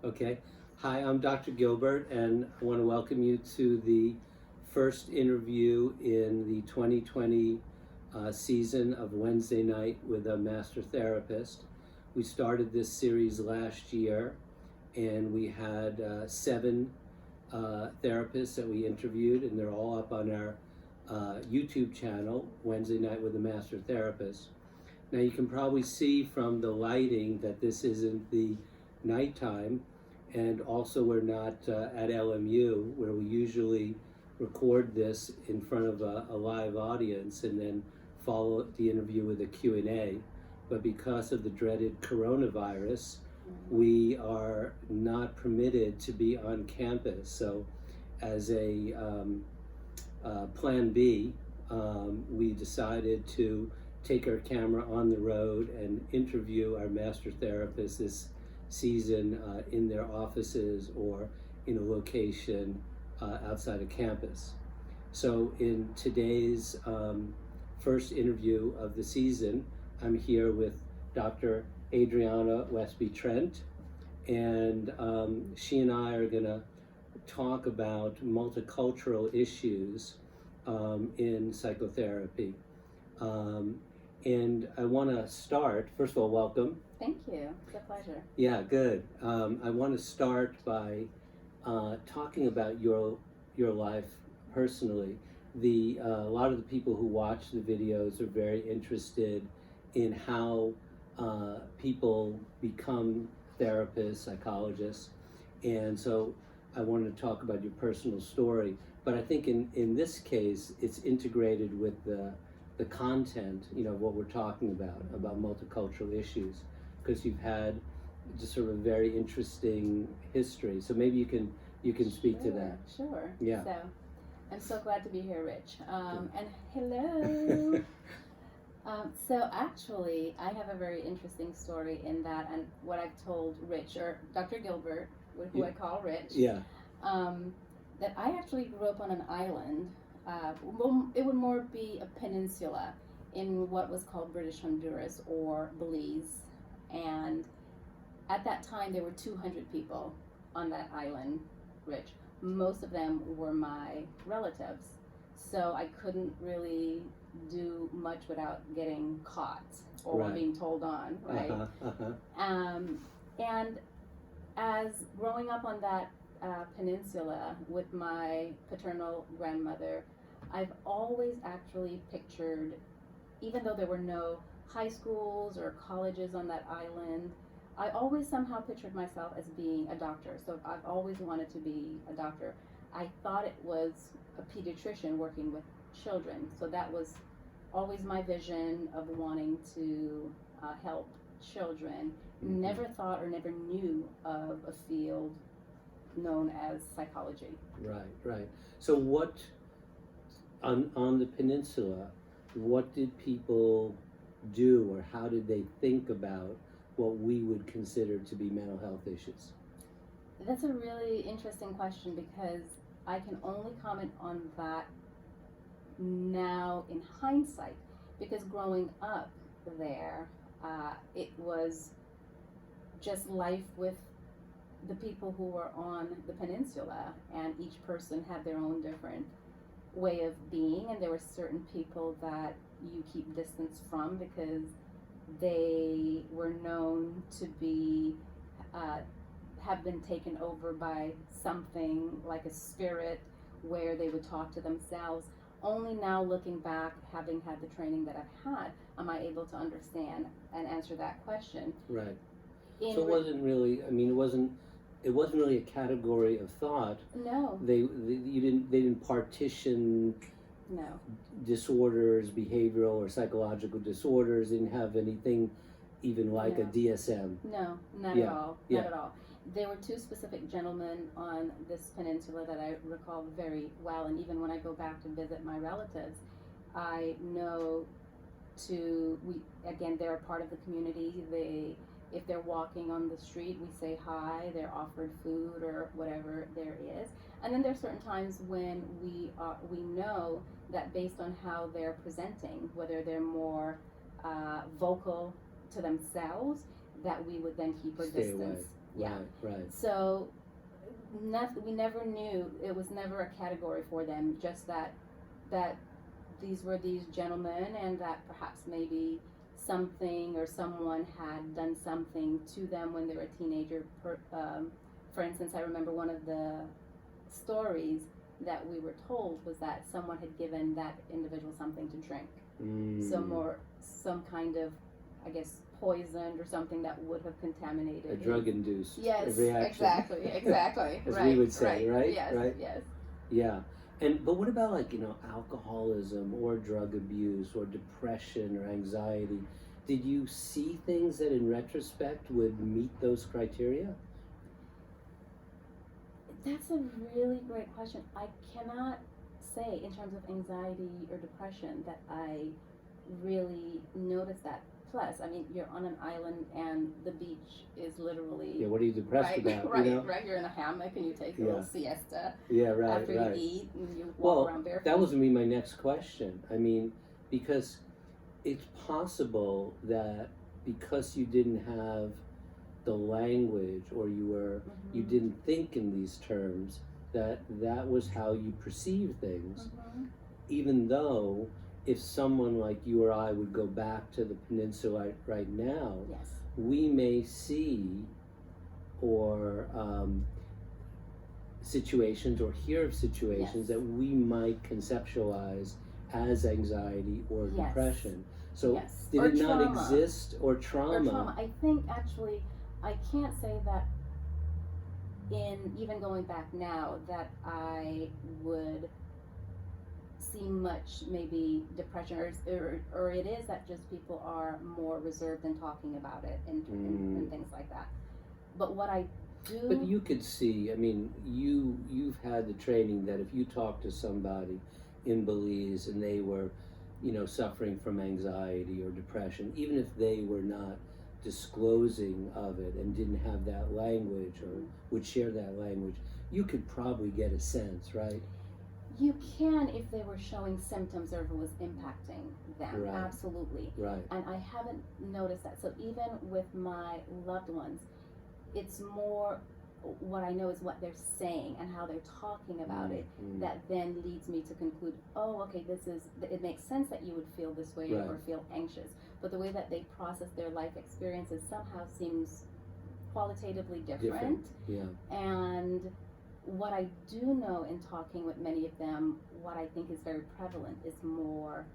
Okay. Hi, I'm Dr. Gilbert, and I want to welcome you to the first interview in the 2020 season of Wednesday Night with a Master Therapist. We started this series last year, and we had 7 therapists that we interviewed, and they're all up on our YouTube channel, Wednesday Night with a Master Therapist. Now, you can probably see from the lighting that this isn't the nighttime. And also, we're not at LMU, where we usually record this in front of a live audience and then follow the interview with a Q&A. But because of the dreaded coronavirus, we are not permitted to be on campus. So as a plan B, we decided to take our camera on the road and interview our master therapists this season in their offices or in a location outside of campus. So in today's first interview of the season, I'm here with Dr. Adriana Westby-Trent, and she and I are going to talk about multicultural issues in psychotherapy. And I want to start, first of all, welcome. Thank you. It's a pleasure. Yeah, good. I want to start by talking about your life personally. A lot of the people who watch the videos are very interested in how people become therapists, psychologists, and so I wanted to talk about your personal story. But I think in this case, it's integrated with the content, what we're talking about multicultural issues, because you've had just sort of a very interesting history. So maybe you can speak to that. Sure. Yeah. So I'm so glad to be here, Rich. And hello. So actually, I have a very interesting story in that, and what I've told Rich, or Dr. Gilbert, who I call Rich. Yeah. That I actually grew up on an island. Well, it would more be a peninsula in what was called British Honduras or Belize. And at that time, there were 200 people on that island, Rich. Most of them were my relatives. So I couldn't really do much without getting caught or Right. being told on, right? And as growing up on that peninsula with my paternal grandmother, I've always actually pictured, even though there were no high schools or colleges on that island, I always somehow pictured myself as being a doctor. So I've always wanted to be a doctor. I thought it was a pediatrician working with children. So that was always my vision of wanting to help children. Mm-hmm. Never thought or never knew of a field known as psychology. Right. So what, on the peninsula, what did people do, or how did they think about what we would consider to be mental health issues? That's a really interesting question, because I can only comment on that now in hindsight, because growing up there, it was just life with the people who were on the peninsula, and each person had their own different way of being, and there were certain people that you keep distance from because they were known to be have been taken over by something like a spirit, where they would talk to themselves. Only now, looking back, having had the training that I've had, am I able to understand and answer that question. Right. So it wasn't really, it wasn't really a category of thought. No. They didn't partition No. disorders, behavioral or psychological disorders. Didn't have anything even like a DSM. No, not at all. Not at all. There were 2 specific gentlemen on this peninsula that I recall very well, and even when I go back to visit my relatives, I know again, they're a part of the community. If they're walking on the street, we say hi, they're offered food or whatever there is. And then there's certain times when we know that based on how they're presenting, whether they're more vocal to themselves, that we would then keep our distance. Yeah. Right. So we never knew, it was never a category for them, just that these were these gentlemen, and that perhaps maybe something or someone had done something to them when they were a teenager. For instance, I remember one of the stories that we were told was that someone had given that individual something to drink. So some kind of, I guess, poisoned or something that would have contaminated. A drug-induced Yes, reaction. exactly. As right, we would say, right? Yes, right? yes. Yeah. But what about, like, alcoholism or drug abuse or depression or anxiety? Did you see things that in retrospect would meet those criteria? That's a really great question. I cannot say in terms of anxiety or depression that I really noticed that. Plus, I mean, you're on an island and the beach is literally... Yeah, what are you depressed right, about? Right. You're in a hammock and you take a little siesta after you eat and you walk around barefoot. That was going to be my next question. I mean, because it's possible that because you didn't have the language, or you didn't think in these terms, that was how you perceive things, even though if someone like you or I would go back to the peninsula right now, we may see or situations or hear of situations that we might conceptualize as anxiety or depression. So did or it trauma. not exist, or trauma? I think actually, I can't say that in even going back now that I would see much maybe depression, or it is that just people are more reserved in talking about it and things like that. But what I do... But you could see, I mean, you've had the training that if you talk to somebody in Belize and they were, suffering from anxiety or depression, even if they were not disclosing of it and didn't have that language or would share that language, you could probably get a sense, right? You can, if they were showing symptoms or if it was impacting them, absolutely. Right. And I haven't noticed that. So even with my loved ones, it's more what I know is what they're saying and how they're talking about it that then leads me to conclude, oh, okay, it makes sense that you would feel this way or feel anxious. But the way that they process their life experiences somehow seems qualitatively different. Yeah. And what I do know in talking with many of them, what I think is very prevalent is more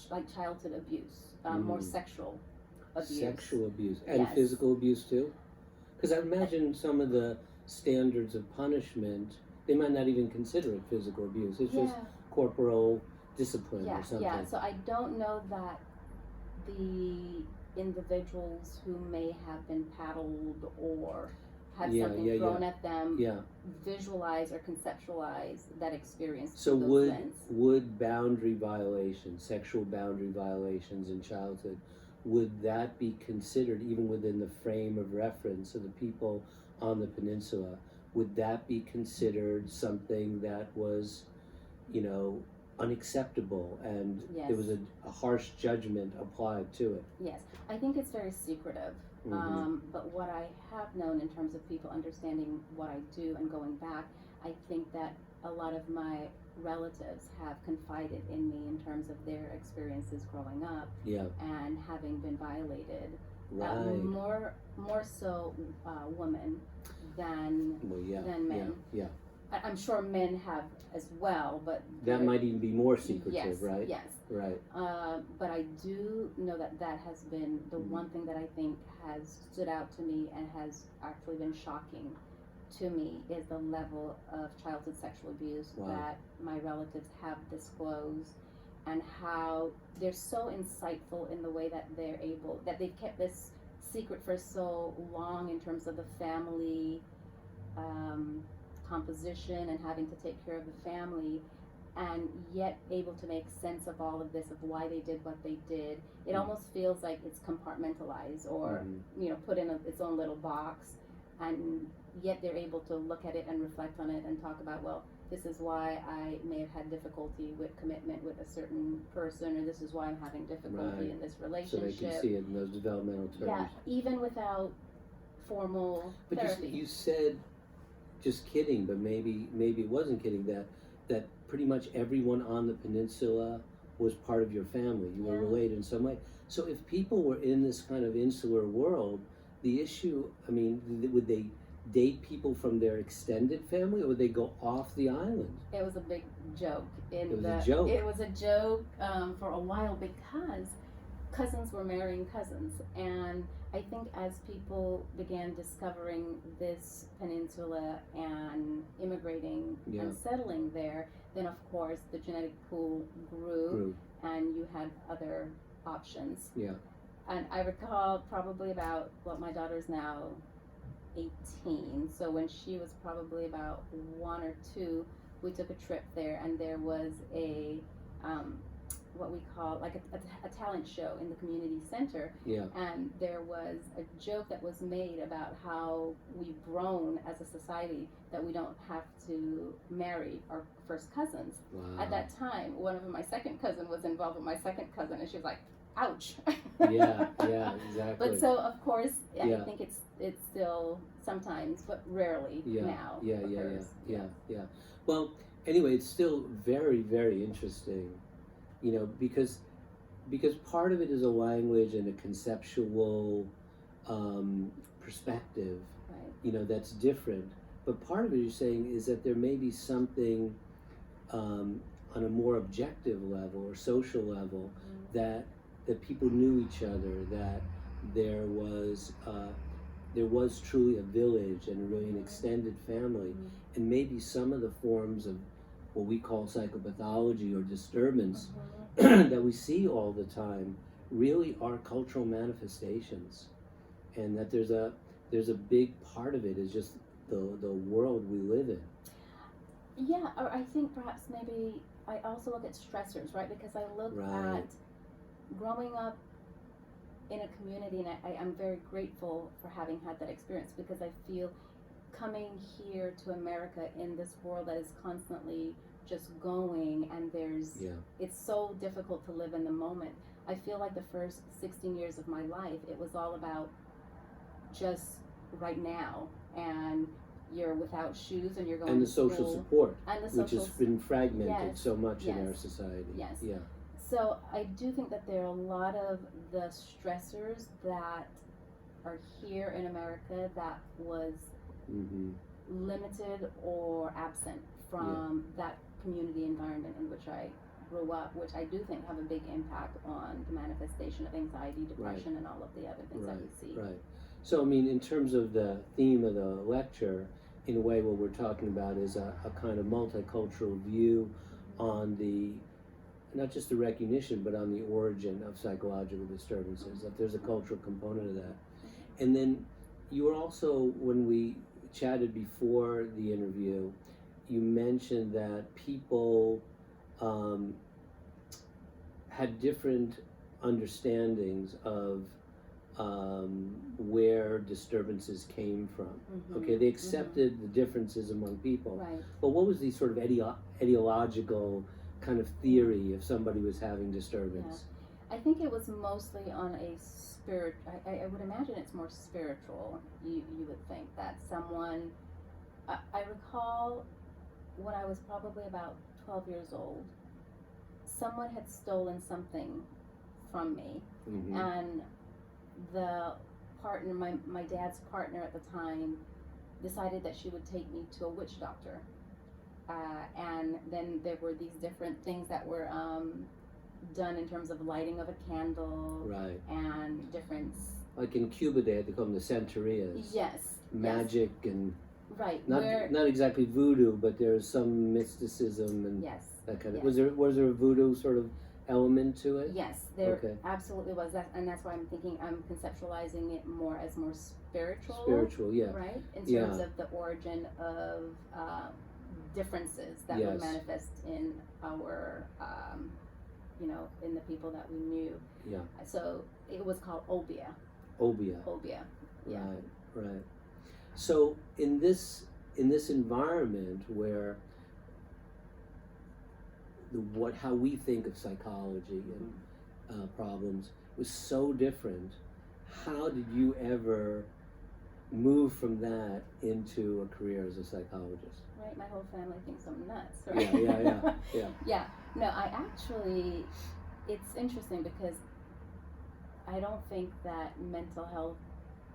like childhood abuse, more sexual abuse. Sexual abuse. And physical abuse too? Because I imagine some of the standards of punishment, they might not even consider it physical abuse. It's just corporal discipline or something. Yeah, so I don't know that the individuals who may have been paddled or had something thrown at them visualize or conceptualize that experience. So would boundary violations, sexual boundary violations in childhood, would that be considered, even within the frame of reference of the people on the peninsula, would that be considered something that was, unacceptable, and there was a harsh judgment applied to it? Yes, I think it's very secretive. But what I have known in terms of people understanding what I do and going back, I think that a lot of my relatives have confided in me in terms of their experiences growing up and having been violated. More so women than men. Yeah. I'm sure men have as well, but that might even be more secretive, right? Yes. Right. But I do know that has been the one thing that I think has stood out to me and has actually been shocking to me is the level of childhood sexual abuse that my relatives have disclosed, and how they're so insightful in the way that they've kept this secret for so long in terms of the family composition and having to take care of the family, and yet able to make sense of all of this, of why they did what they did. It almost feels like it's compartmentalized or put in its own little box, and yet they're able to look at it and reflect on it and talk about, well, this is why I may have had difficulty with commitment with a certain person, or this is why I'm having difficulty in this relationship. So they can see it in those developmental terms. Yeah, even without formal But therapy. you said, just kidding, but maybe it wasn't kidding, that pretty much everyone on the peninsula was part of your family. You were Yeah. related in some way. So if people were in this kind of insular world, the issue, I mean, would they date people from their extended family, or would they go off the island? It was a big joke. It was a joke. It was a joke for a while because cousins were marrying cousins, and I think as people began discovering this peninsula and immigrating Yeah. and settling there, then of course the genetic pool grew. And you had other options. Yeah. And I recall probably about, well, my daughter's now 18, so when she was probably about 1 or 2, we took a trip there, and there was a what we call like a talent show in the community center. Yeah. And there was a joke that was made about how we've grown as a society that we don't have to marry our first cousins. Wow. At that time, my second cousin was involved with my second cousin, and she was like, ouch. Yeah, exactly. But so of course, Yeah. I think it's still sometimes, but rarely now. occurs. Yeah. Well, anyway, it's still very, very interesting, you know, because part of it is a language and a conceptual perspective, Right. you know, that's different. But part of it you're saying is that there may be something on a more objective level or social level that people knew each other, that there was truly a village and really an extended family, and maybe some of the forms of what we call psychopathology or disturbance that we see all the time really are cultural manifestations, and that there's a big part of it is just the world we live in. Yeah, or I think perhaps maybe I also look at stressors, right? Because I look Right. at growing up in a community, and I'm very grateful for having had that experience, because I feel coming here to America in this world that is constantly just going, and it's so difficult to live in the moment. I feel like the first 16 years of my life, it was all about just right now, and you're without shoes and you're going And the to social school, support, and the which social has been fragmented Yes, so much in yes, our society. yes. Yeah. So I do think that there are a lot of the stressors that are here in America that was Mm-hmm. limited or absent from that community environment in which I grew up, which I do think have a big impact on the manifestation of anxiety, depression, and all of the other things that we see. Right. So, I mean, in terms of the theme of the lecture, in a way, what we're talking about is a kind of multicultural view on not just the recognition, but on the origin of psychological disturbances, that there's a cultural component of that. And then you were also, when we chatted before the interview, you mentioned that people had different understandings of where disturbances came from. Okay, they accepted the differences among people. Right. But what was the sort of ideological kind of theory if somebody was having disturbance? I think it was mostly on a spirit. I would imagine it's more spiritual. You would think that someone. I recall when I was probably about 12 years old, someone had stolen something from me, and the partner, my dad's partner at the time, decided that she would take me to a witch doctor, and then there were these different things that were done in terms of lighting of a candle, Right. and different. Like in Cuba, they had to call them the Santerias. Yes. Magic and Right. not exactly voodoo, but there's some mysticism and Yes. that kind of. Yes. Was there a voodoo sort of element to it? Yes, there Okay. absolutely was that, and that's why I'm conceptualizing it more as more spiritual. Spiritual, yeah. Right, in Yeah. terms of the origin of differences that would Yes. manifest in our, in the people that we knew. Yeah. So it was called obia. Obia. Obia. Yeah. Right. So in this environment where how we think of psychology and problems was so different, how did you ever move from that into a career as a psychologist? Right, my whole family thinks I'm nuts. Yeah. Yeah. No, I actually, it's interesting because I don't think that mental health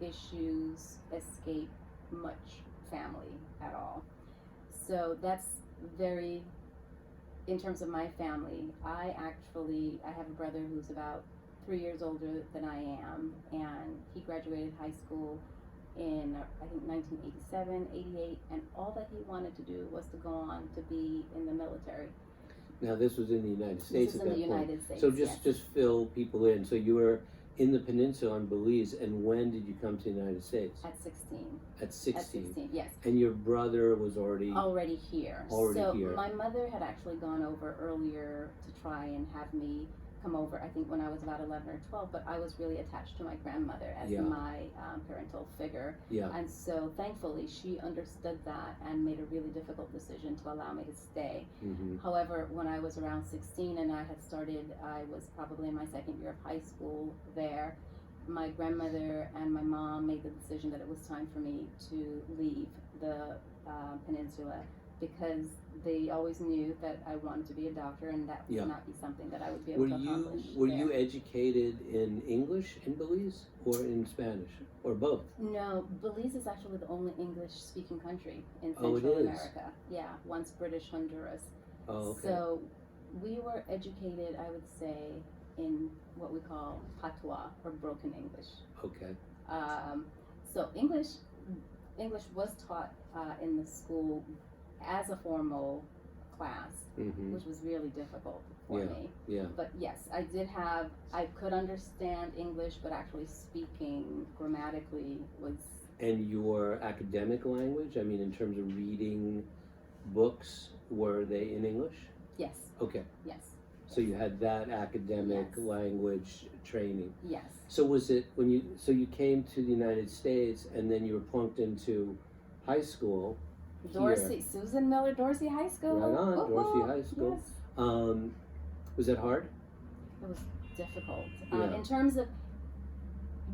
issues escape much family at all. So that's very, in terms of my family, I have a brother who's about 3 years older than I am, and he graduated high school in, I think, 1987, 88, and all that he wanted to do was to go on to be in the military. Now, this was in the United States This is at in that the point. United States, So yes. just fill people in. So you were in the peninsula on Belize, and when did you come to the United States? At 16. At 16. At 16, yes. And your brother was already Here. Already here. My mother had actually gone over earlier to try and have me come over, I think when I was about 11 or 12, but I was really attached to my grandmother as Yeah. my parental figure. Yeah. And so thankfully she understood that and made a really difficult decision to allow me to stay. Mm-hmm. However, when I was around 16 and I was probably in my second year of high school there, my grandmother and my mom made the decision that it was time for me to leave the peninsula, because they always knew that I wanted to be a doctor, and that would not be something that I would be able to accomplish. Were you educated in English in Belize or in Spanish or both? No, Belize is actually the only English-speaking country in Oh, it Central is? America. Yeah, once British Honduras. Oh, okay. So we were educated, I would say, in what we call patois, or broken English. Okay. So English was taught in the school as a formal class, Mm-hmm. which was really difficult for me. Yeah. But yes, I could understand English, but actually speaking grammatically was. And your academic language, I mean, in terms of reading books, were they in English? Yes. Okay. Yes. So you had that academic Yes. language training. Yes. So was it so you came to the United States and then you were plunked into high school? Dorsey, Susan Miller Dorsey High School. Right on, Woo-hoo. Dorsey High School. Yes. Was that hard? It was difficult. Yeah. In terms of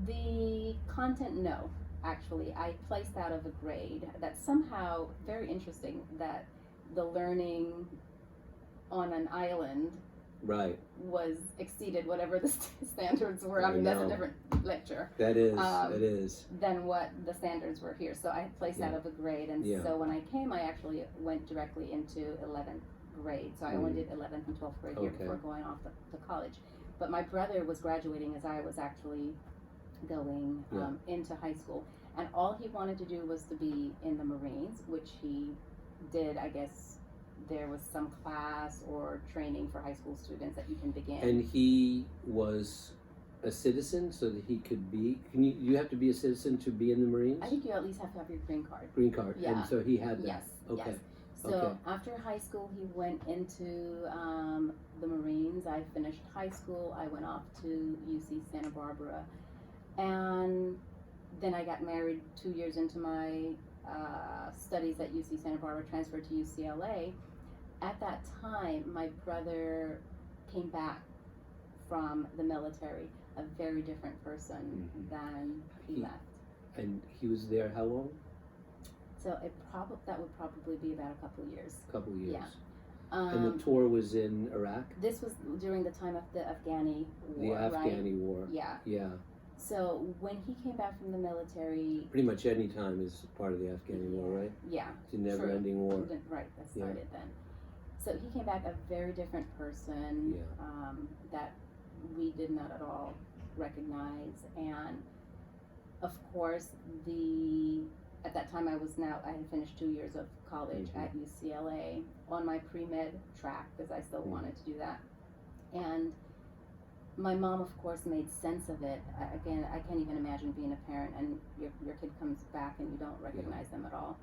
the content, no. Actually, I placed out of a grade. That's somehow very interesting that the learning on an island Right. was exceeded whatever the standards were. I mean, that's a different lecture. That is. Than what the standards were here. So I had placed out of a grade, and so when I came, I actually went directly into 11th grade. So I only did 11th and 12th grade here before going off to college. But my brother was graduating as I was actually going into high school, and all he wanted to do was to be in the Marines, which he did, I guess. There was some class or training for high school students that you can begin. And he was a citizen, so that he could be. You have to be a citizen to be in the Marines? I think you at least have to have your green card. Green card. Yeah. And so he had that. Yes. Okay. Yes. So after high school, he went into the Marines. I finished high school. I went off to UC Santa Barbara, and then I got married 2 years into my studies at UC Santa Barbara. Transferred to UCLA. At that time, my brother came back from the military, a very different person than he left. And he was there how long? So that would probably be about a couple of years. Couple of years. Yeah. And the tour was in Iraq? This was during the time of the Afghani War, The Afghani War. Yeah. Yeah. So when he came back from the military... Pretty much any time is part of the Afghani War, right? Yeah. It's a never-ending war. Right, that started then. So he came back a very different person that we did not at all recognize. And of course, at that time I had finished 2 years of college at UCLA on my pre-med track, because I still wanted to do that. And my mom, of course, made sense of it. Again, I can't even imagine being a parent and your kid comes back and you don't recognize them at all.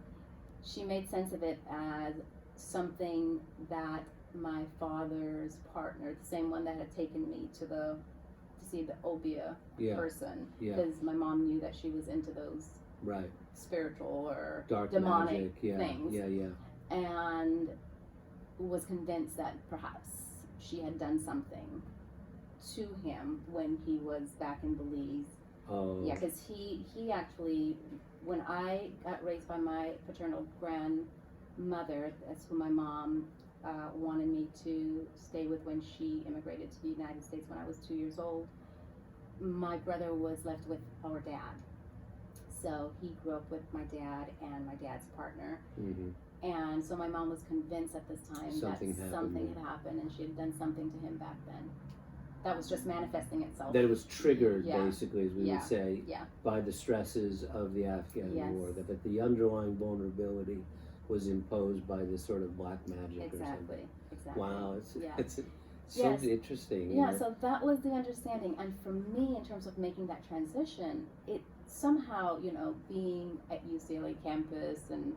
She made sense of it as something that my father's partner, the same one that had taken me to see the Obia person, because my mom knew that she was into those spiritual or dark demonic magic. things, and was convinced that perhaps she had done something to him when he was back in Belize. Oh. Yeah, because he actually when I got raised by my paternal grandmother, that's who my mom wanted me to stay with when she immigrated to the United States when I was 2 years old, my brother was left with our dad. So he grew up with my dad and my dad's partner. Mm-hmm. And so my mom was convinced at this time Something that happened. something had happened and she had done something to him back then. That was just manifesting itself. That it was triggered, Yeah. basically, as we Yeah. would say, Yeah. by the stresses of the Afghan Yes. war, that the underlying vulnerability was imposed by this sort of black magic or something. Exactly. Wow, Yeah. it's so Yes. interesting. you Yeah, know? so that was the understanding. And for me, in terms of making that transition, it somehow, being at UCLA campus and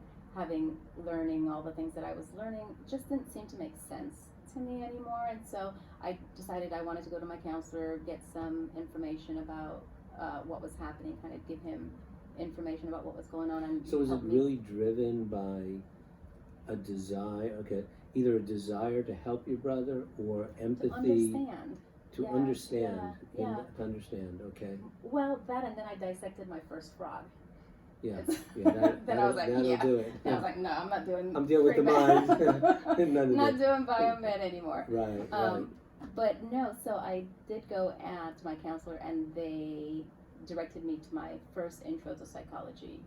learning all the things that I was learning just didn't seem to make sense to me anymore. And so I decided I wanted to go to my counselor, get some information about what was happening, kind of give him information about what was going on. And So is it help me. really driven by a desire, either a desire to help your brother or empathy To to understand. understand, Yeah. to understand, okay? Well, that, and then I dissected my first frog. Yeah, Then I was like, that'll yeah. do it. And I was like, no, I'm not doing. I'm dealing with the mind. None of Not it. doing biomed anymore. Right. But no, so I did go to my counselor, and they directed me to my first intro to psychology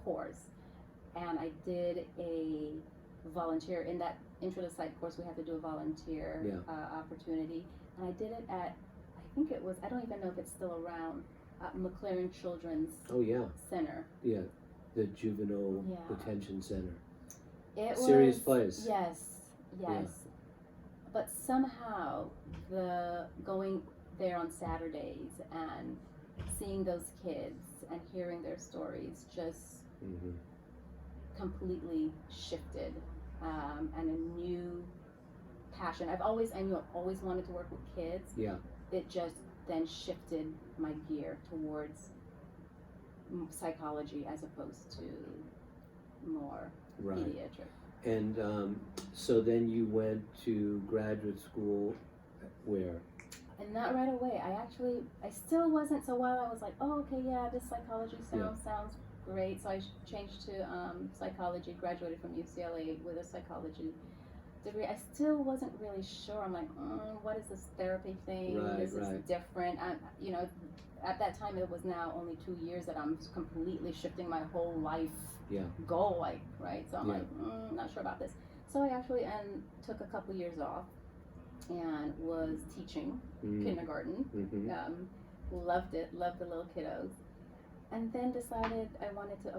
course, and I did a volunteer in that intro to psych course. We have to do a volunteer opportunity, and I did it at, I think it was, I don't even know if it's still around, McLaren Children's Center. Yeah, the juvenile detention center. It Serious was, place. Yes. Yeah. But somehow the going there on Saturdays and seeing those kids and hearing their stories just completely shifted, and a new passion. I knew I've always wanted to work with kids. Yeah. It just then shifted my gear towards psychology as opposed to more pediatric. And so then you went to graduate school where? And not right away. I still wasn't. So while I was like, oh, okay, yeah, this psychology sounds great. So I changed to psychology, graduated from UCLA with a psychology degree. I still wasn't really sure. I'm like, what is this therapy thing? This is different. At that time, it was now only 2 years that I'm completely shifting my whole life goal, right? So I'm like, not sure about this. So I actually took a couple years off and was teaching kindergarten. Loved it, loved the little kiddos. And then decided I wanted to,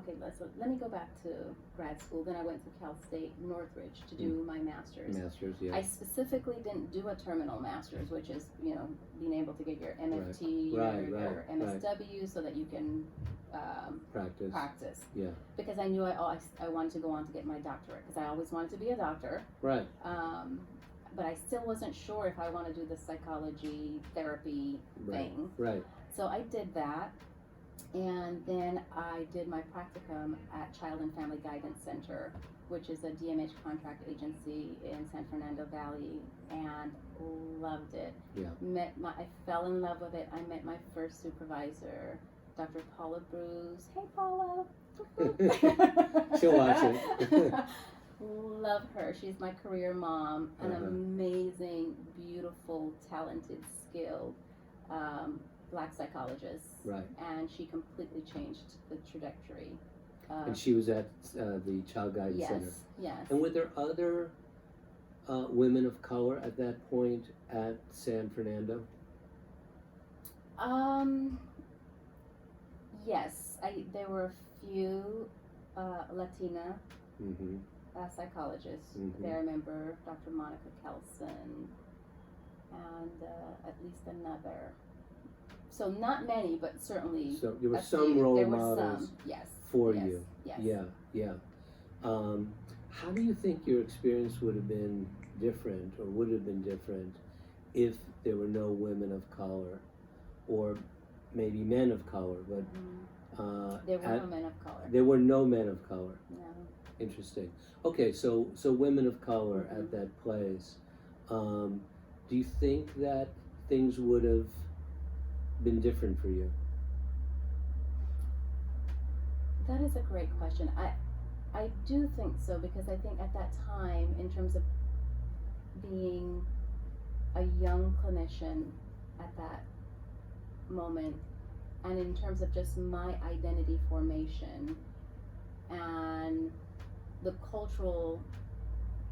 let me go back to grad school. Then I went to Cal State Northridge to do my master's. I specifically didn't do a terminal master's, which is, being able to get your MFT or your MSW so that you can practice. Yeah. Because I knew I wanted to go on to get my doctorate, because I always wanted to be a doctor. Right. But I still wasn't sure if I want to do the psychology therapy thing. Right. So I did that. And then I did my practicum at Child and Family Guidance Center, which is a DMH contract agency in San Fernando Valley, and loved it. Yeah. I fell in love with it. I met my first supervisor, Dr. Paula Bruce. Hey, Paula. She'll watch it. Love her. She's my career mom. An amazing, beautiful, talented, skilled Black psychologist. Right. And she completely changed the trajectory. And she was at the Child Guidance Center. Yes. And were there other women of color at that point at San Fernando? Yes. There were a few Latina psychologists. There, I remember Dr. Monica Kelson and at least another. So not many, but certainly. So there were some role models for you. Yes. Yeah. How do you think your experience would have been different, or would have been different, if there were no women of color, or maybe men of color? But there were no men of color. There were no men of color. No. Interesting. Okay, so women of color at that place. Do you think that things would have been different for you? That is a great question. I do think so, because I think at that time, in terms of being a young clinician at that moment, and in terms of just my identity formation and the cultural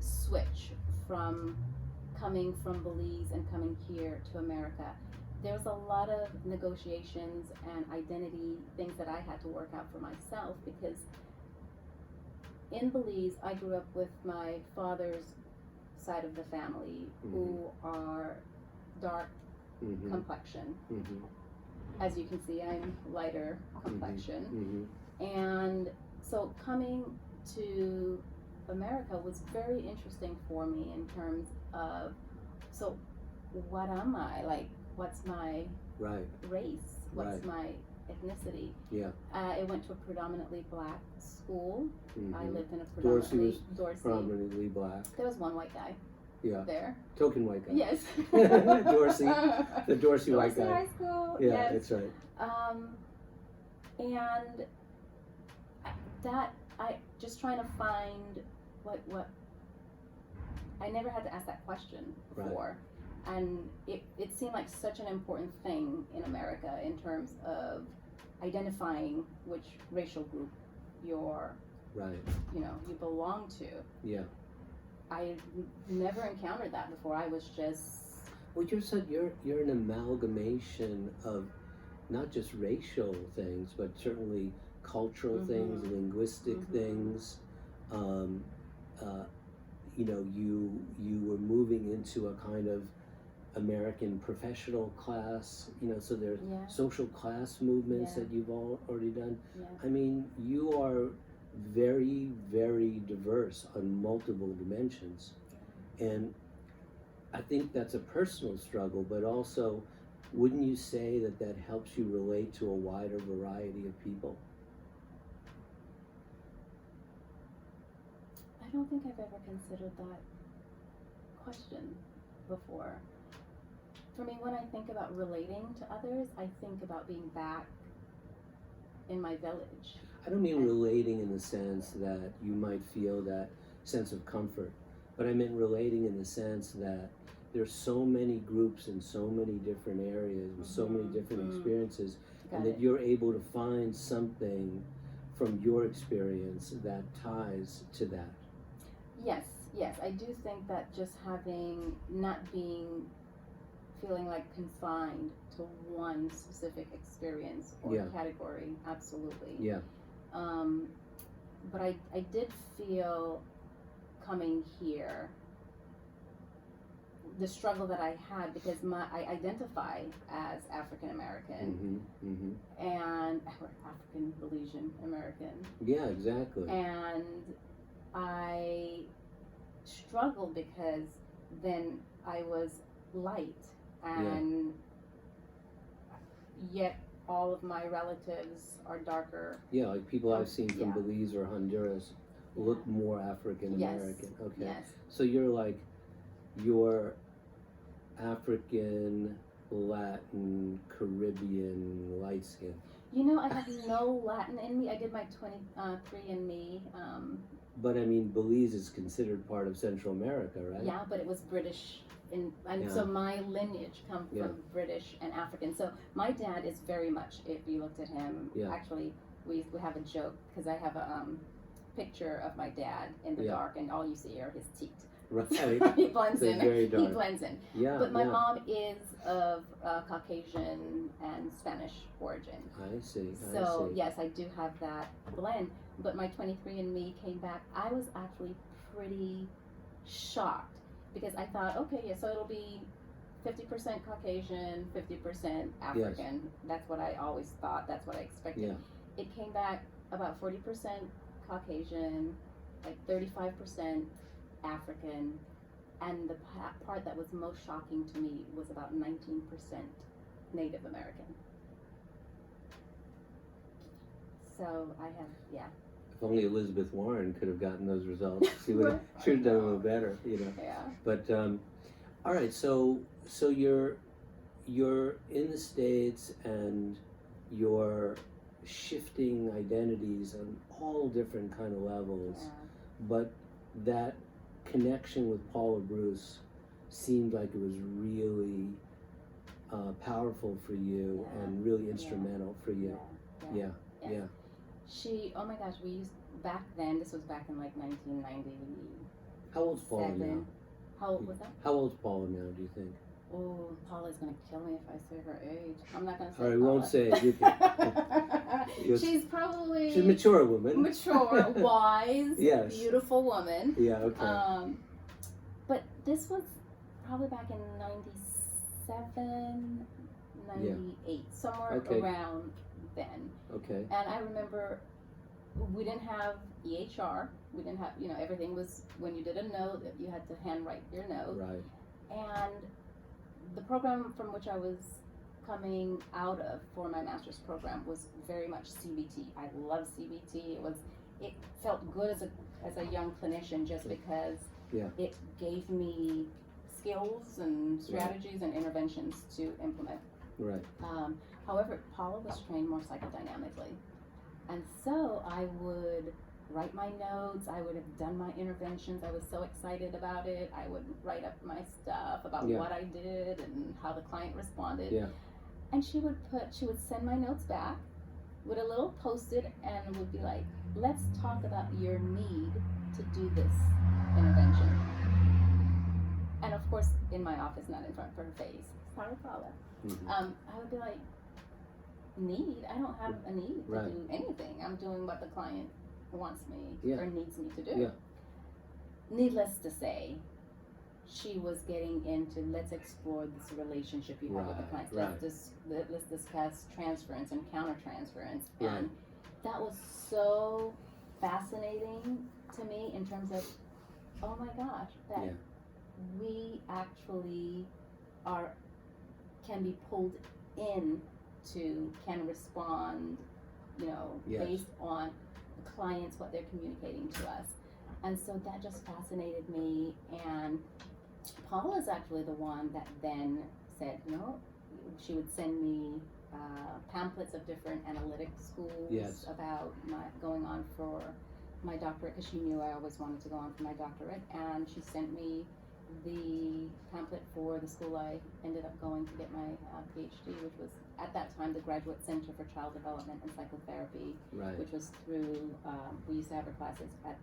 switch from coming from Belize and coming here to America, there was a lot of negotiations and identity things that I had to work out for myself, because in Belize I grew up with my father's side of the family, who are dark complexion. As you can see, I'm lighter complexion. And so coming to America was very interesting for me in terms of, so what am I? Like, what's my race? What's my ethnicity? I went to a predominantly black school. I lived in a predominantly Dorsey was predominantly black. There was one white guy. There. Token white guy. Yes. Dorsey, the Dorsey white guy. High school. Yeah, yes. That's right. And that, I just trying to find what I never had to ask that question before. And it seemed like such an important thing in America in terms of identifying which racial group you're, you belong to. I never encountered that before. I was just... Well, you're an amalgamation of not just racial things, but certainly cultural things, linguistic things. You were moving into a kind of American professional class, so there's social class movements that you've already done. I mean, you are very, very diverse on multiple dimensions. And I think that's a personal struggle, but also, wouldn't you say that helps you relate to a wider variety of people? I don't think I've ever considered that question before. For me, when I think about relating to others, I think about being back in my village. I don't mean relating in the sense that you might feel that sense of comfort, but I meant relating in the sense that there's so many groups in so many different areas with so many different experiences, and that you're able to find something from your experience that ties to that. Yes, I do think that just feeling like confined to one specific experience or category, absolutely. But I did feel coming here, the struggle that I had, because I identify as African American and African Belizean American. Yeah, exactly. And I struggled because then I was light, and yet all of my relatives are darker. Yeah, like people I've seen from Belize or Honduras look more African American. Okay. So you're African, Latin, Caribbean, light skin. I have no Latin in me. I did my 23andMe. But I mean, Belize is considered part of Central America, right? Yeah, but it was British. So my lineage comes from British and African. So my dad is very much, if you looked at him, actually, we have a joke, because I have a picture of my dad in the dark, and all you see are his teeth. Right. So he blends in. Very dark. He blends in. But my mom is of Caucasian and Spanish origin. I see. So yes, I do have that blend. But my 23andMe came back. I was actually pretty shocked, because I thought, okay, so it'll be 50% Caucasian, 50% African. That's what I always thought. That's what I expected. It came back about 40% Caucasian, like 35% African, and the part that was most shocking to me was about 19% Native American. So I have, If only Elizabeth Warren could have gotten those results, she would have done a little better, But all right, so you're in the States, and you're shifting identities on all different kind of levels. Yeah. But that connection with Paula Bruce seemed like it was really powerful for you and really instrumental for you. Yeah. She, oh my gosh, we used, back then, this was back in like 1990. How old's Paula now? How old was that? How old's Paula now, do you think? Oh, Paula's gonna kill me if I say her age. I'm not gonna say All right, we Paula. won't say it. You can. She's probably... She's a mature woman. Mature, wise, Yes. beautiful woman. Yeah, okay. But this was probably back in 97, 98, somewhere around then. Okay. And I remember we didn't have EHR. We didn't have, everything was, when you did a note, you had to handwrite your note. Right. And the program from which I was coming out of for my master's program was very much CBT. I love CBT. It felt good as a young clinician just because it gave me skills and strategies and interventions to implement. Right. However, Paula was trained more psychodynamically. And so I would write my notes, I would have done my interventions, I was so excited about it, I would write up my stuff about what I did and how the client responded. Yeah. And she would send my notes back with a little post-it and would be like, let's talk about your need to do this intervention. And of course, in my office, not in front of her face. Sorry, Paula. Mm-hmm. I would be like, need? I don't have a need to do anything. I'm doing what the client wants me or needs me to do. Yeah. Needless to say, she was getting into, let's explore this relationship you have with the clients. Let's discuss transference and countertransference. And that was so fascinating to me in terms of, oh my gosh, that we actually can be pulled in to, can respond, based on the clients, what they're communicating to us. And so that just fascinated me. And Paula is actually the one that then said, she would send me pamphlets of different analytic schools about going on for my doctorate, because she knew I always wanted to go on for my doctorate. And she sent me the pamphlet for the school I ended up going to get my PhD, which was at that time the Graduate Center for Child Development and Psychotherapy, which was through, we used to have our classes at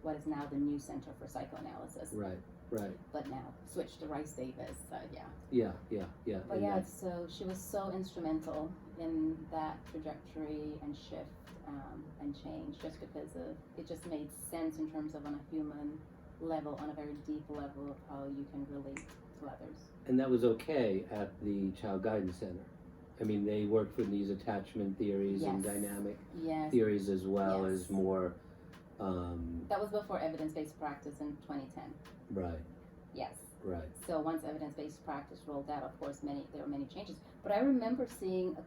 what is now the new Center for Psychoanalysis. Right. But now switched to Rice Davis, But so she was so instrumental in that trajectory and shift and change, just because it just made sense in terms of on a human level, on a very deep level of how you can relate to others. And that was okay at the Child Guidance Center. I mean, they worked with these attachment theories and dynamic theories as well as more... that was before evidence-based practice in 2010. Right. Yes. Right. So once evidence-based practice rolled out, of course, there were many changes. But I remember seeing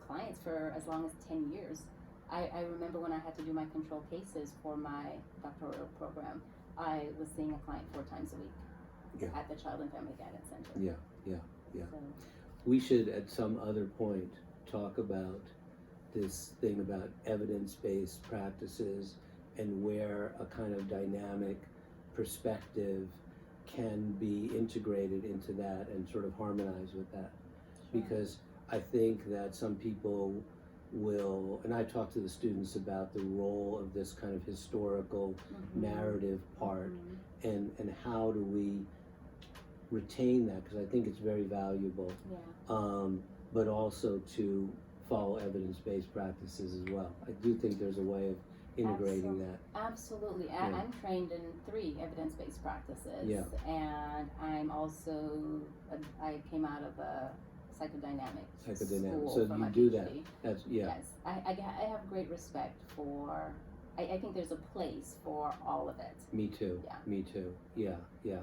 clients for as long as 10 years. I remember when I had to do my control cases for my doctoral program, I was seeing a client 4 times a week at the Child and Family Guidance Center. So. We should, at some other point, talk about this thing about evidence-based practices and where a kind of dynamic perspective can be integrated into that and sort of harmonize with that. Because I think that some people will, and I talk to the students about the role of this kind of historical narrative part and how do we retain that, because I think it's very valuable, but also to follow evidence-based practices as well. I do think there's a way of integrating that. Absolutely. I'm trained in 3 evidence-based practices, and I'm also, I came out of a psychodynamic school so for you my do PhD. That's Yes, I have great respect for, I think there's a place for all of it. Me too. Yeah.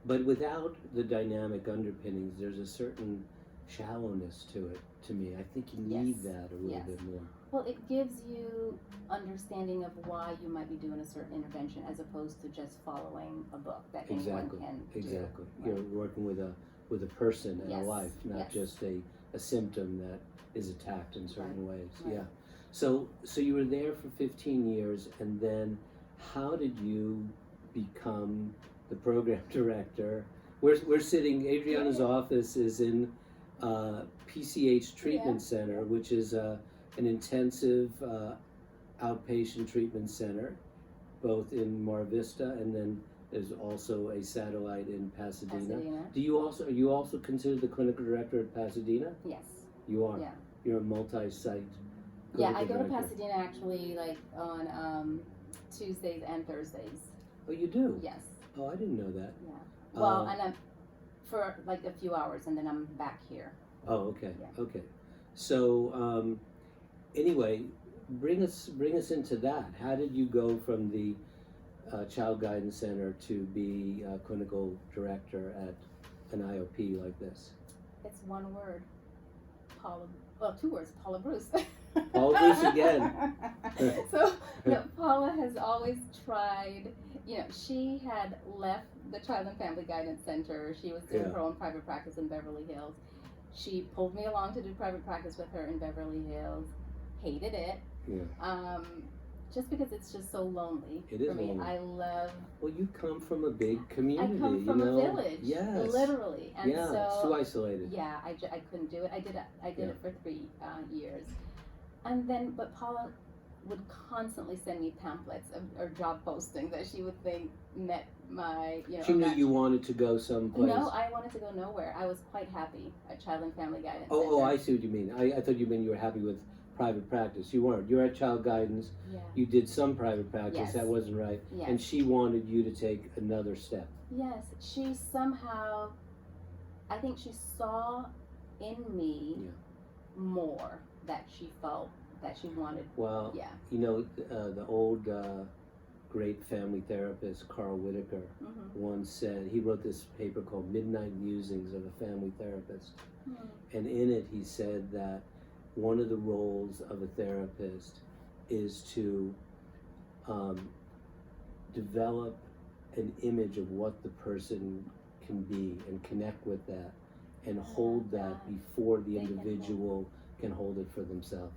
But without the dynamic underpinnings, there's a certain shallowness to it, to me. I think you need that a little bit more. Well, it gives you understanding of why you might be doing a certain intervention as opposed to just following a book that anyone can do. Exactly. You're working with a person and a life, not just a symptom that is attacked in certain ways. So you were there for 15 years, and then how did you become the program director? We're sitting, Adriana's office is in PCH Treatment Center, which is an intensive outpatient treatment center, both in Mar Vista, and then there's also a satellite in Pasadena. Are you also considered the clinical director at Pasadena? Yes. You are? Yeah. You're a multi-site Yeah, I go director. to Pasadena actually like on Tuesdays and Thursdays. Oh, you do? Yes. Oh, I didn't know that. Yeah. Well, and I'm for like a few hours, and then I'm back here. Oh, okay. Yeah. Okay. So, anyway, bring us into that. How did you go from the Child Guidance Center to be clinical director at an IOP like this? It's one word. Paula. Well, two words. Paula Bruce. Paula Bruce again. So, no, Paula has always tried. You know, she had left the Child and Family Guidance Center. She was doing her own private practice in Beverly Hills. She pulled me along to do private practice with her in Beverly Hills. Hated it. Yeah. Just because it's just so lonely It is for me. lonely. I love. Well, you come from a big community. I come from you know? a village. Yes. Literally. And yeah, so, it's too isolated. Yeah, I couldn't do it. I did it for 3 years, and then but Paula would constantly send me pamphlets or job postings that she would think met my She knew you wanted to go someplace. No, I wanted to go nowhere. I was quite happy at Child and Family Guidance Oh, Center. oh, I see what you mean. I thought you meant you were happy with private practice. You weren't. You're at Child Guidance. Yeah. You did some private practice. Yes. That wasn't right. Yes. And she wanted you to take another step. Yes, she somehow, I think she saw in me more that she felt that she wanted. Well, you know, the old great family therapist Carl Whitaker once said, he wrote this paper called Midnight Musings of a Family Therapist. And in it he said that one of the roles of a therapist is to develop an image of what the person can be and connect with that and hold that before the individual can hold it for themselves.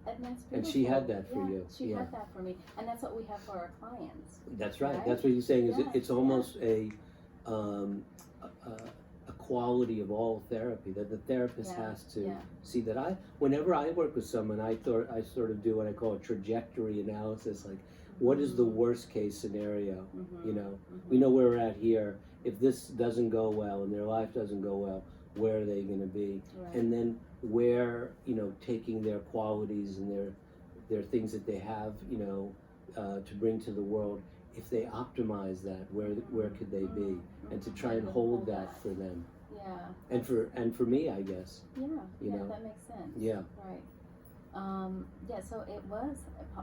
And that's beautiful. And she had that for you. She had that for me. And that's what we have for our clients. That's right. Right? That's what you're saying. Is Yes, it's almost a quality of all therapy that the therapist has to see that. Whenever I work with someone, I sort of do what I call a trajectory analysis. Like, what is the worst case scenario? You know, we know where we're at here. If this doesn't go well and their life doesn't go well, where are they going to be? Right. And then where, you know, taking their qualities and their things that they have, you know, to bring to the world. If they optimize that, where could they be? And to try and hold that for them. Yeah. And for me, I guess. Yeah. You know? That makes sense. Yeah. Right. So it was.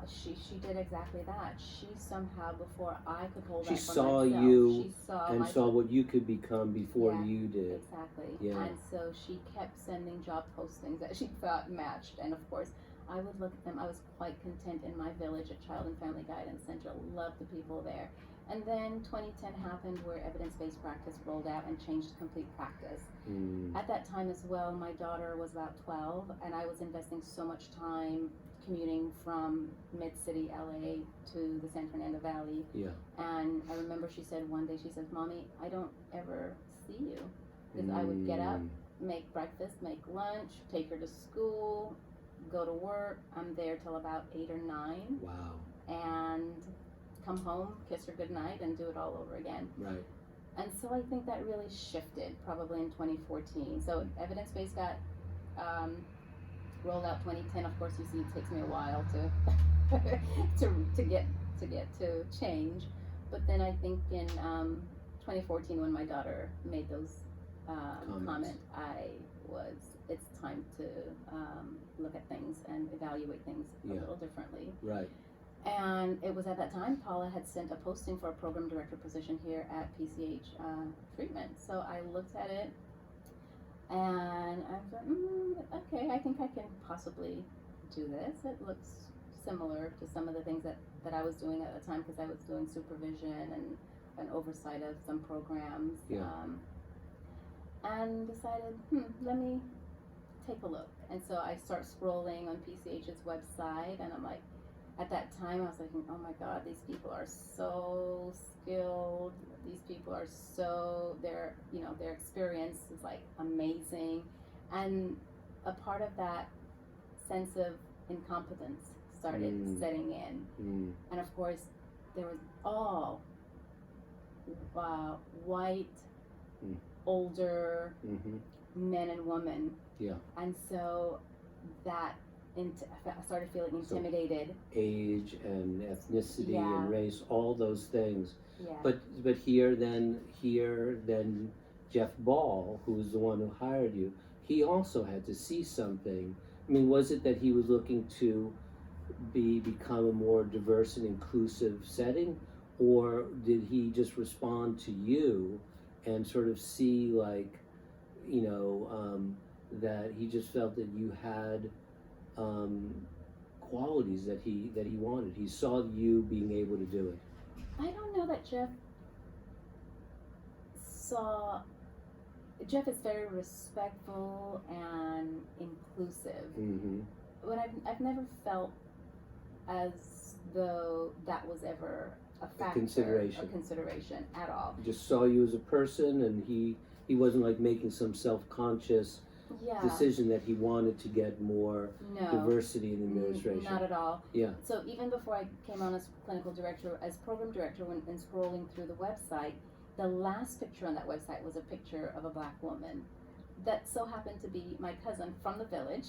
She did exactly that. She somehow, before I could hold that for saw myself, you she saw what you could become before you did. Exactly. Yeah. And so she kept sending job postings that she thought matched, and of course, I would look at them. I was quite content in my village at Child and Family Guidance Center. Loved the people there. And then 2010 happened where evidence-based practice rolled out and changed complete practice. At that time as well, my daughter was about 12, and I was investing so much time commuting from mid-city LA to the San Fernando Valley. Yeah. And I remember she said one day, she says, "Mommy, I don't ever see you." Because I would get up, make breakfast, make lunch, take her to school, go to work. I'm there till about 8 or 9. Wow. And come home, kiss her goodnight, and do it all over again. Right. And so I think that really shifted probably in 2014. So evidence-based got rolled out 2010. Of course, you see, it takes me a while to get to change. But then I think in 2014, when my daughter made those comments, it's time to look at things and evaluate things a little differently. Right. And it was at that time Paula had sent a posting for a program director position here at PCH treatment. So I looked at it and I thought, okay, I think I can possibly do this. It looks similar to some of the things that I was doing at the time, because I was doing supervision and an oversight of some programs. And decided, let me take a look. And so I start scrolling on PCH's website, and I'm like, at that time I was thinking, oh my God, these people are so skilled. These people are so, their experience is like amazing. And a part of that sense of incompetence started setting in. And of course, there was all white, older men and women. Yeah. And so that I started feeling intimidated. So age and ethnicity Yeah. and race, all those things. Yeah. But here then Jeff Ball, who was the one who hired you, he also had to see something. I mean, was it that he was looking to become a more diverse and inclusive setting, or did he just respond to you and sort of see like, that he just felt that you had qualities that he wanted? He saw you being able to do it. I don't know that Jeff is very respectful and inclusive, but I've never felt as though that was ever a factor, a consideration at all. He just saw you as a person, and he wasn't like making some self-conscious decision that he wanted to get more diversity in the administration. Not at all. Yeah. So even before I came on as clinical director, as program director, and scrolling through the website, the last picture on that website was a picture of a Black woman that so happened to be my cousin from the village.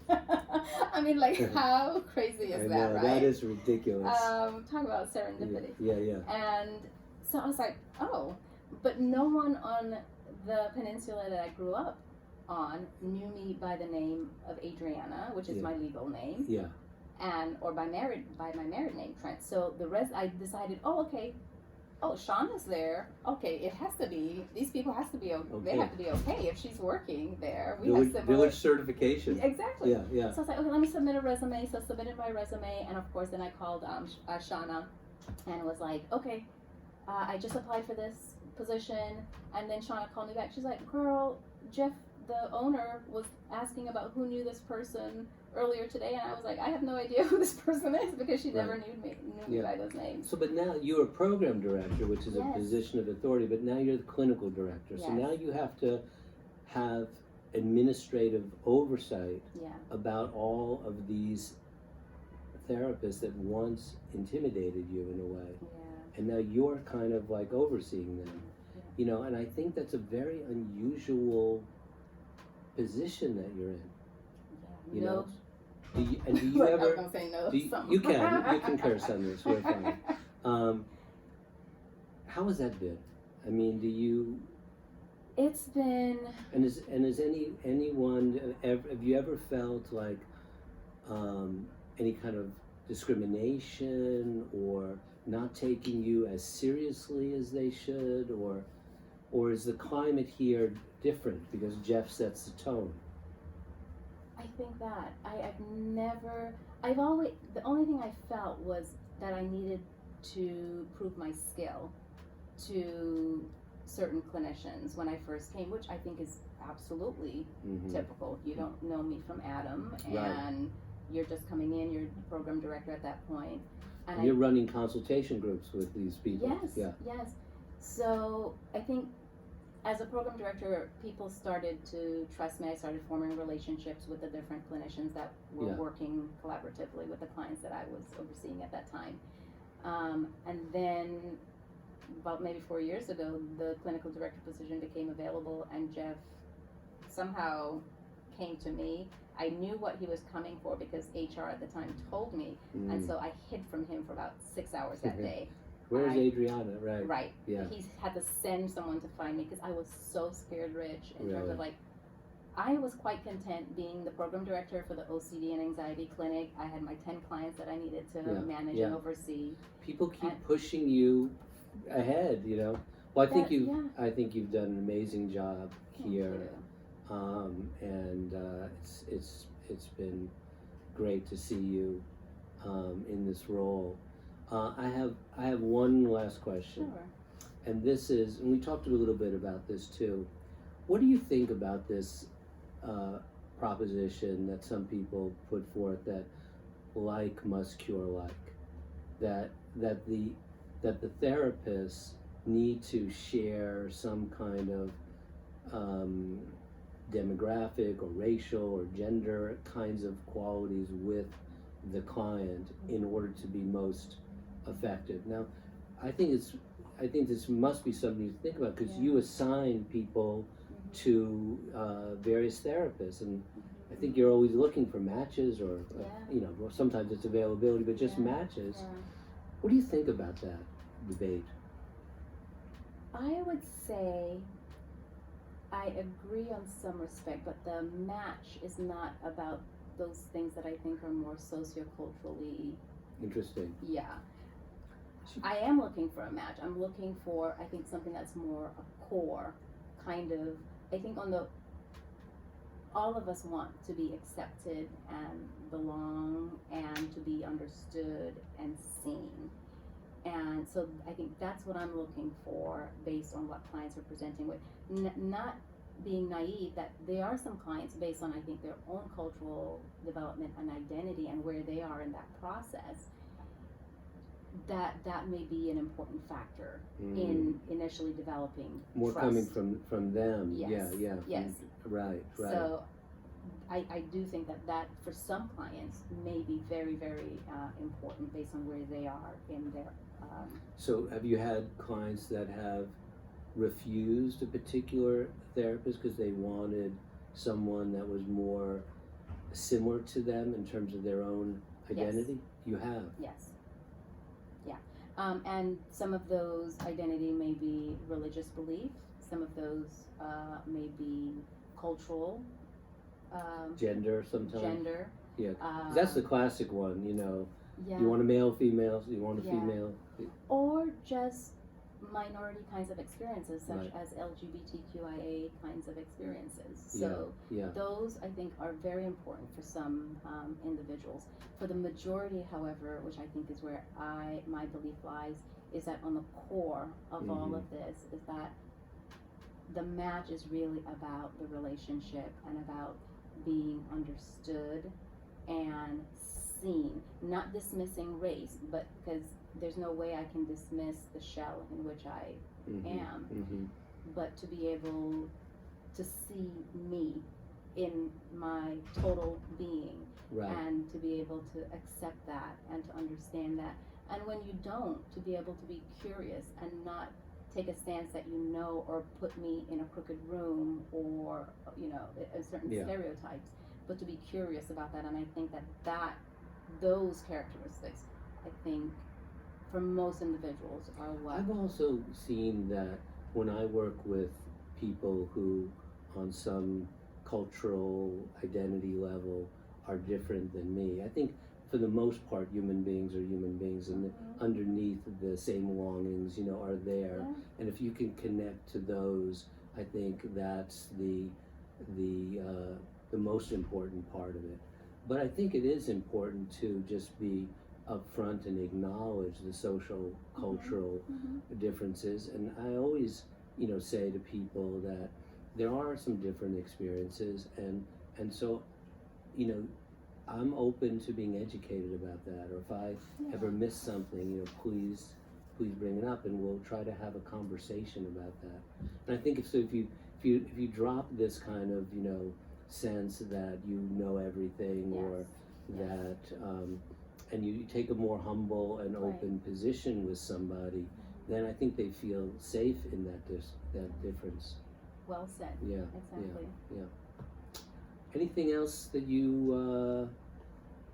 I mean, like, how crazy is that, right? That is ridiculous. Talk about serendipity. Yeah. And so I was like, oh, but no one on the peninsula that I grew up on knew me by the name of Adriana, which is my legal name. Yeah. Or by my married name, Trent. So I decided, Shauna's there. Okay, it has to be. These people has to be. Okay. They have to be okay if she's working there. Village certification. Exactly. Yeah. So I was like, okay, let me submit a resume. So I submitted my resume, and of course, then I called Shauna, and was like, okay, I just applied for this position. And then Shauna called me back. She's like, girl, Jeff, the owner, was asking about who knew this person earlier today, and I was like, I have no idea who this person is, because she never knew me by those names. So, but now you're a program director, which is a position of authority, but now you're the clinical director. So now you have to have administrative oversight about all of these therapists that once intimidated you in a way. And now you're kind of like overseeing them. And I think that's a very unusual position that you're in. You know? Do you ever? I'm gonna say no. You can curse on this. We're fine. How has that been? I mean, do you? It's been. And is anyone have you ever felt like any kind of discrimination or not taking you as seriously as they should, or is the climate here different because Jeff sets the tone? I think that the only thing I felt was that I needed to prove my skill to certain clinicians when I first came, which I think is absolutely typical. You don't know me from Adam, and you're just coming in, you're the program director at that point. And you're running consultation groups with these people. Yes. So I think as a program director, people started to trust me. I started forming relationships with the different clinicians that were working collaboratively with the clients that I was overseeing at that time. And then about maybe 4 years ago, the clinical director position became available, and Jeff somehow came to me. I knew what he was coming for because HR at the time told me, and so I hid from him for about 6 hours that day. Where's Adriana? Right. Yeah. He had to send someone to find me because I was so scared rich in terms of like, I was quite content being the program director for the OCD and anxiety clinic. I had my 10 clients that I needed to manage and oversee. People keep pushing you ahead, Well, I think you've done an amazing job here, and it's been great to see you in this role. I have one last question. Sure. And this is, and we talked a little bit about this too. What do you think about this proposition that some people put forth that like must cure like, that the therapists need to share some kind of demographic or racial or gender kinds of qualities with the client in order to be most effective. Now, I think this must be something you think about, because you assign people to various therapists, and I think you're always looking for matches, or sometimes it's availability, but just matches. Yeah. What do you think about that debate? I would say I agree on some respect, but the match is not about those things that I think are more socio-culturally. Interesting. Yeah. I am looking for a match. I'm looking for, I think, something that's more a core kind of, I think all of us want to be accepted and belong and to be understood and seen. And so I think that's what I'm looking for based on what clients are presenting with. Not being naive that there are some clients based on, I think, their own cultural development and identity and where they are in that process, that may be an important factor in initially developing more trust. Coming from them. Yes. Yes. Right. So I do think that for some clients may be very, very important based on where they are in their So have you had clients that have refused a particular therapist because they wanted someone that was more similar to them in terms of their own identity? Yes. You have? Yes. Yeah. And some of those identity may be religious belief. Some of those may be cultural. Gender sometimes. Gender. Yeah. That's the classic one, Yeah. You want a male, female, you want a female. Or just minority kinds of experiences, such Right. as LGBTQIA kinds of experiences. So those, I think, are very important for some individuals. For the majority, however, which I think is where my belief lies, is that on the core of all of this is that the match is really about the relationship and about being understood and seen, not dismissing race, but because there's no way I can dismiss the shell in which I am, but to be able to see me in my total being, and to be able to accept that and to understand that. And when you don't, to be able to be curious and not take a stance that or put me in a crooked room or a certain stereotypes, but to be curious about that. And I think that those characteristics, I think, for most individuals are what I've also seen that when I work with people who on some cultural identity level are different than me, I think for the most part human beings are human beings, and underneath the same longings are there, and if you can connect to those, I think that's the most important part of it. But I think it is important to just be upfront and acknowledge the social cultural differences. And I always say to people that there are some different experiences, and so I'm open to being educated about that, or if I ever miss something, please bring it up, and we'll try to have a conversation about that. And I think if you drop this kind of sense that you know everything, or that and you take a more humble and open position with somebody, then I think they feel safe in that difference. Well said. Yeah. Exactly. Yeah. Anything else that you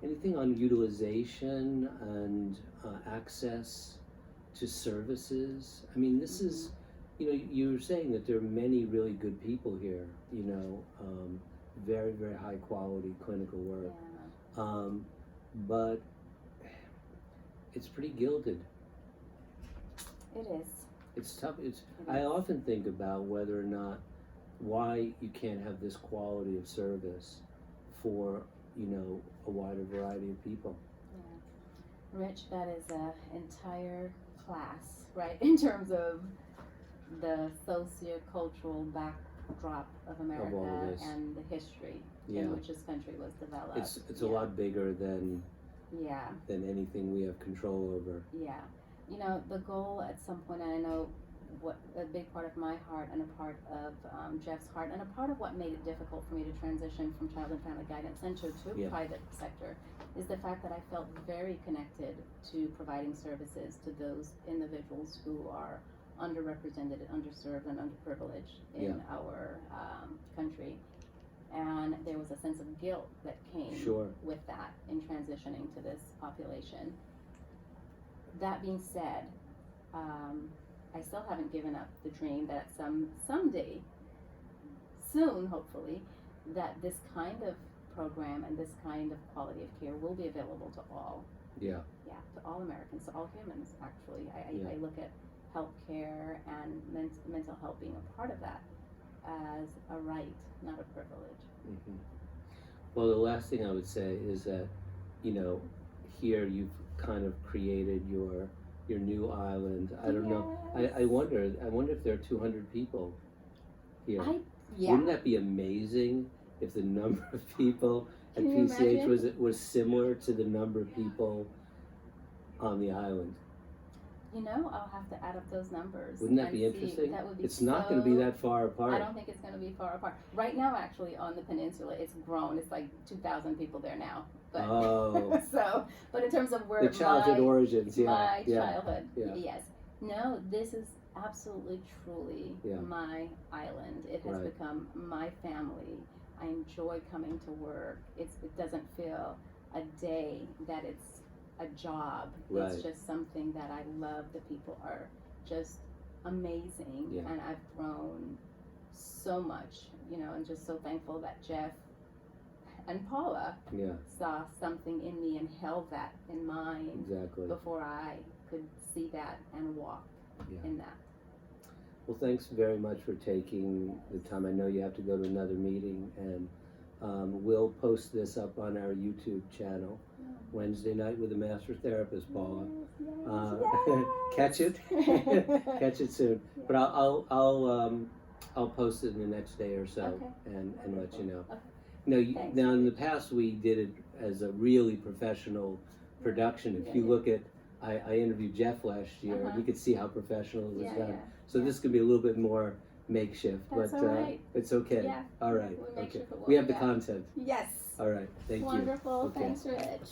anything on utilization and access to services? I mean, this is you were saying that there are many really good people here, very, very high quality clinical work, but it's pretty gilded. It is. It's tough. I often think about whether or not why you can't have this quality of service for a wider variety of people. Rich, that is an entire class, right? In terms of the socio-cultural backdrop of all America of this. and the history Yeah. in which this country was developed. It's a lot bigger than Yeah. anything we have control over. Yeah. You know, the goal at some point, and I know what a big part of my heart and a part of Jeff's heart and a part of what made it difficult for me to transition from Child and Family Guidance Center to Yeah. private sector is the fact that I felt very connected to providing services to those individuals who are underrepresented, underserved, and underprivileged in our country. And there was a sense of guilt that came Sure. with that in transitioning to this population. That being said, I still haven't given up the dream that someday, soon hopefully, that this kind of program and this kind of quality of care will be available to all. Yeah. Yeah, to all Americans, to all humans actually. Yeah. I look at healthcare and mental health being a part of that as a right, not a privilege. Mm-hmm. Well, the last thing I would say is that, you know, here you've kind of created your new island. I don't know. I wonder if there are 200 people here. Wouldn't that be amazing if the number of people at Can you PCH was similar to the number of people on the island? You know, I'll have to add up those numbers. Wouldn't that and be interesting? See. That would be It's not going to be that far apart. I don't think it's going to be far apart. Right now, actually, on the peninsula, it's grown. It's like 2,000 people there now. But, but in terms of where the childhood origins, my childhood, yeah. yes. No, this is absolutely, truly my island. It has become my family. I enjoy coming to work. It doesn't feel a day that it's a job. Right. It's just something that I love. The people are just amazing, and I've grown so much, you know, and just so thankful that Jeff and Paula saw something in me and held that in mind before I could see that and walk in that. Well, thanks very much for taking the time. I know you have to go to another meeting, and we'll post this up on our YouTube channel. Wednesday Night with a Master Therapist, Paula. Yes. Catch it, catch it soon. But I'll post it in the next day or so, and let you know. Now in the past we did it as a really professional production. If you look at, I interviewed Jeff last year, and you could see how professional it was done. So this could be a little bit more makeshift, That's but all right. It's okay. Yeah. All right. We Okay. sure We have the content. Yes. All right. Thank you. Wonderful. Okay. Thanks, Rich.